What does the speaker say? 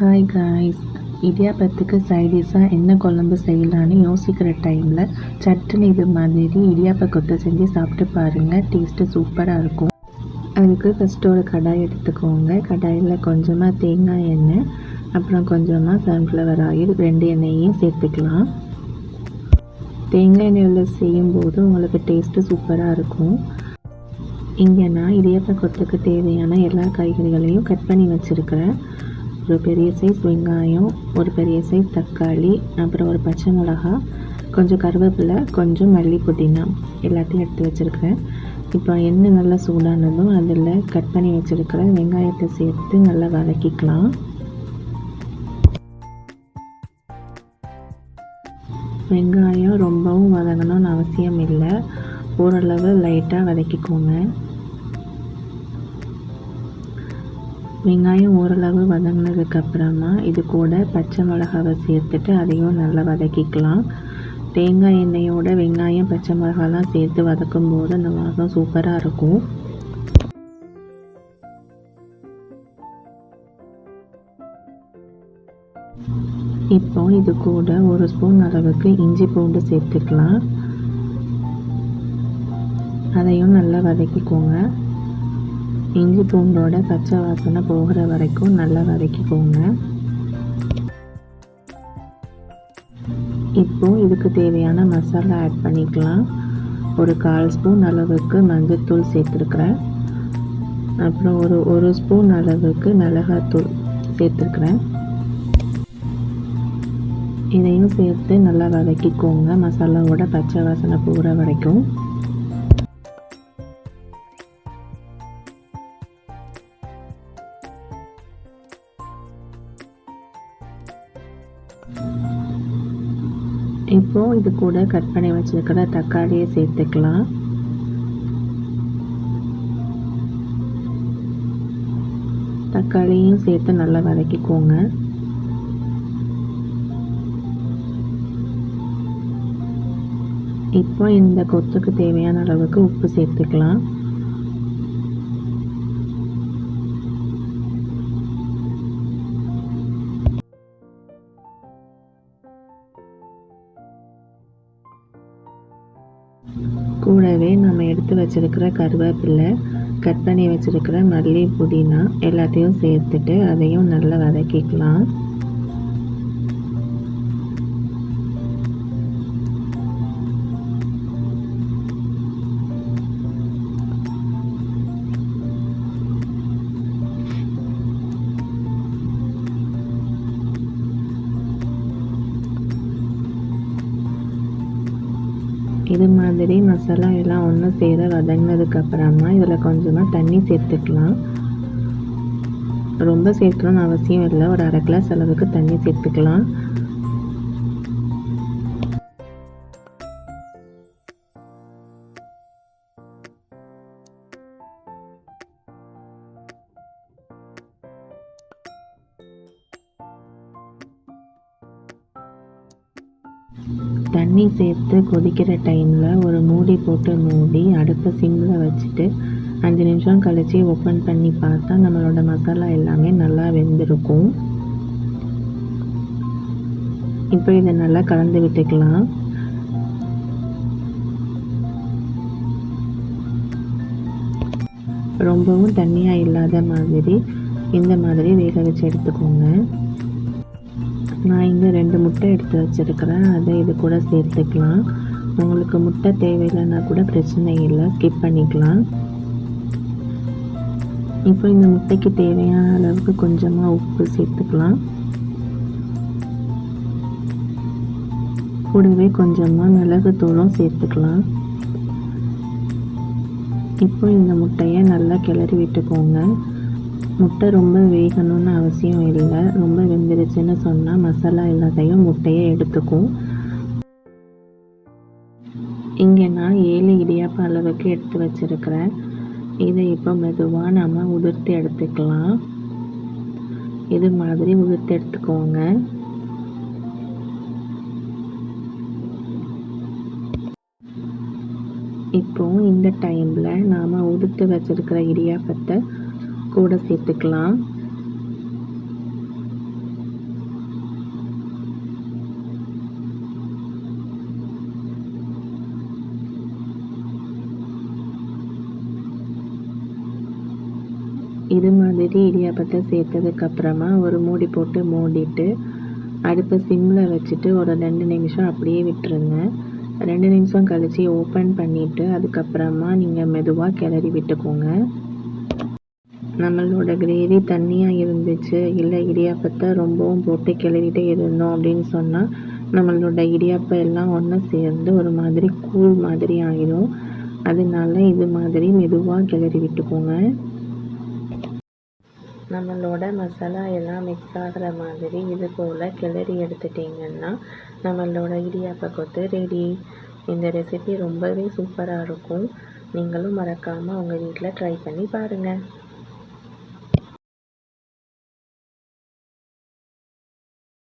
Hi guys, இடியாப்பத்துக்கு சைடிஷாக என்ன குழம்பு செய்யலான்னு யோசிக்கிற டைமில் சட்டுன்னு இது மாதிரி இடியாப்ப கொத்தை செஞ்சு சாப்பிட்டு பாருங்கள். டேஸ்ட்டு சூப்பராக இருக்கும். அதுக்கு ஃபஸ்ட்டு ஒரு கடாய் எடுத்துக்கோங்க. கடாயில் கொஞ்சமாக தேங்காய் எண்ணெய், அப்புறம் கொஞ்சமாக சன்ஃப்ளவர் ஆயில், 2 எண்ணெயையும் சேர்த்துக்கலாம். தேங்காய் எண்ணெயில் செய்யும்போது உங்களுக்கு டேஸ்ட்டு சூப்பராக இருக்கும். இங்கே நான் இடியாப்ப கொத்துக்கு தேவையான எல்லா காய்கறிகளையும் கட் பண்ணி வச்சுருக்கிறேன். ஒரு பெரிய சைஸ் வெங்காயம், ஒரு பெரிய சைஸ் தக்காளி, அப்புறம் ஒரு பச்சை மிளகா, கொஞ்சம் கருவேப்பிலை, கொஞ்சம் மல்லி, புதினா எல்லாத்தையும் எடுத்து வச்சுருக்கிறேன். இப்போ எண்ணெய் நல்லா சூடானதும் அதில் கட் பண்ணி வச்சுருக்கிற வெங்காயத்தை சேர்த்து நல்லா வதக்கிக்கலாம். வெங்காயம் ரொம்பவும் வதங்கணும்னு அவசியம் இல்லை, ஓரளவு லைட்டாக வதக்கிக்கோங்க. வெங்காயம் ஓரளவு வதங்கினதுக்கப்புறமா இது கூட பச்சை மிளகாவை சேர்த்துட்டு அதையும் நல்லா வதக்கிக்கலாம். தேங்காய் எண்ணெயோட வெங்காயம் பச்சை மிளகாலாம் சேர்த்து வதக்கும் போது அந்த வாசம் சூப்பராக இருக்கும். இப்போ இது கூட 1 ஸ்பூன் அளவுக்கு இஞ்சி பூண்டு சேர்த்துக்கலாம். அதையும் நல்லா வதக்கிக்கோங்க. இஞ்சி பூண்டோட பச்சை வாசனை போகிற வரைக்கும் நல்லா வதக்கிக்கோங்க. இப்போது இதுக்கு தேவையான மசாலா ஆட் பண்ணிக்கலாம். ஒரு 1/4 ஸ்பூன் அளவுக்கு மஞ்சள்தூள் சேர்த்துருக்குறேன். அப்புறம் ஒரு ஸ்பூன் அளவுக்கு மிளகாத்தூள் சேர்த்துருக்குறேன். இதையும் சேர்த்து நல்லா வதக்கிக்கோங்க, மசாலாவோட பச்சை வாசனை போகிற வரைக்கும். இப்போது இது கூட கட் பண்ணி வச்சுருக்கிற தக்காளியை சேர்த்துக்கலாம். தக்காளியும் சேர்த்து நல்லா வதக்கிக்கோங்க. இப்போ இந்த கொத்துக்கு தேவையான அளவுக்கு உப்பு சேர்த்துக்கலாம். கூடவே நம்ம எடுத்து வச்சிருக்கிற கருவேப்பிலை, கட் பண்ணி வச்சிருக்கிற மல்லி, புதினா எல்லாத்தையும் சேர்த்துட்டு அதையும் நல்லா வதக்கிக்கலாம். இது மாதிரி மசாலா எல்லாம் ஒன்று சேர வதங்கினதுக்கப்புறமா இதில் கொஞ்சமாக தண்ணி சேர்த்துக்கலாம். ரொம்ப சேர்க்கணும்னு அவசியம் இல்லை, ஒரு 1/2 கிளாஸ் அளவுக்கு தண்ணி சேர்த்துக்கலாம். தண்ணி சேர்த்து கொதிக்கிற டைமில் ஒரு மூடி போட்டு மூடி அடுப்பை சிம்மில் வச்சுட்டு 5 நிமிஷம் கழித்து ஓப்பன் பண்ணி பார்த்தா நம்மளோட மசாலா எல்லாமே நல்லா வெந்திருக்கும். இப்போ இதை நல்லா கலந்து விட்டுக்கலாம். ரொம்பவும் தண்ணியாக இல்லாத மாதிரி இந்த மாதிரி வேக வச்சு எடுத்துக்கோங்க. நான் இங்கே 2 முட்டை எடுத்து வச்சுருக்கிறேன், அதை இது கூட சேர்த்துக்கலாம். உங்களுக்கு முட்டை தேவையில்லைன்னா கூட பிரச்சனை இல்லை, ஸ்கிப் பண்ணிக்கலாம். இப்போ இந்த முட்டைக்கு தேவையான அளவுக்கு கொஞ்சமாக உப்பு சேர்த்துக்கலாம். கூடவே கொஞ்சமாக மிளகுத்தூளும் சேர்த்துக்கலாம். இப்போ இந்த முட்டையை நல்லா கிளறி விட்டுக்கோங்க. முட்டை ரொம்ப வேகணும்னு அவசியம் இல்லை, ரொம்ப வெந்துருச்சுன்னு சொன்னால் மசாலா எல்லாத்தையும் முட்டையை எடுத்துக்கும். இங்கே நான் 7 இடியாப்ப அளவுக்கு எடுத்து வச்சுருக்கிறேன். இதை இப்போ மெதுவாக நம்ம உதிர்த்து எடுத்துக்கலாம். இது மாதிரி உதிர்த்து எடுத்துக்கோங்க. இப்போ இந்த டைமில் நாம் உதிர்த்து வச்சுருக்கிற இடியாப்பத்தை கூட சேர்த்துக்கலாம். இது மாதிரி இடியாப்பத்தை சேர்த்ததுக்கப்புறமா ஒரு மூடி போட்டு மூடிட்டு அடுப்பை சிம்மில் வச்சுட்டு ஒரு 2 நிமிஷம் அப்படியே விட்டுருங்க. 2 நிமிஷம் கழித்து ஓப்பன் பண்ணிவிட்டு அதுக்கப்புறமா நீங்கள் மெதுவாக கிளறி விட்டுக்கோங்க. நம்மளோட கிரேவி தண்ணியாக இருந்துச்சு, இல்லை இடியாப்பத்தை ரொம்பவும் போட்டு கிளறிட்டே இருந்தோம் அப்படின்னு சொன்னால் நம்மளோட இடியாப்பம் எல்லாம் ஒன்றா சேர்ந்து ஒரு மாதிரி கூழ் மாதிரி ஆகிடும். அதனால இது மாதிரி மெதுவாக கிளறி விட்டுக்கோங்க. நம்மளோட மசாலா எல்லாம் மிக்ஸ் ஆகிற மாதிரி இது போல் கிளறி எடுத்துட்டிங்கன்னா நம்மளோட இடியாப்ப கொத்து ரெடி. இந்த ரெசிபி ரொம்பவே சூப்பராக இருக்கும். நீங்களும் மறக்காமல் உங்கள் வீட்டில் ட்ரை பண்ணி பாருங்கள்.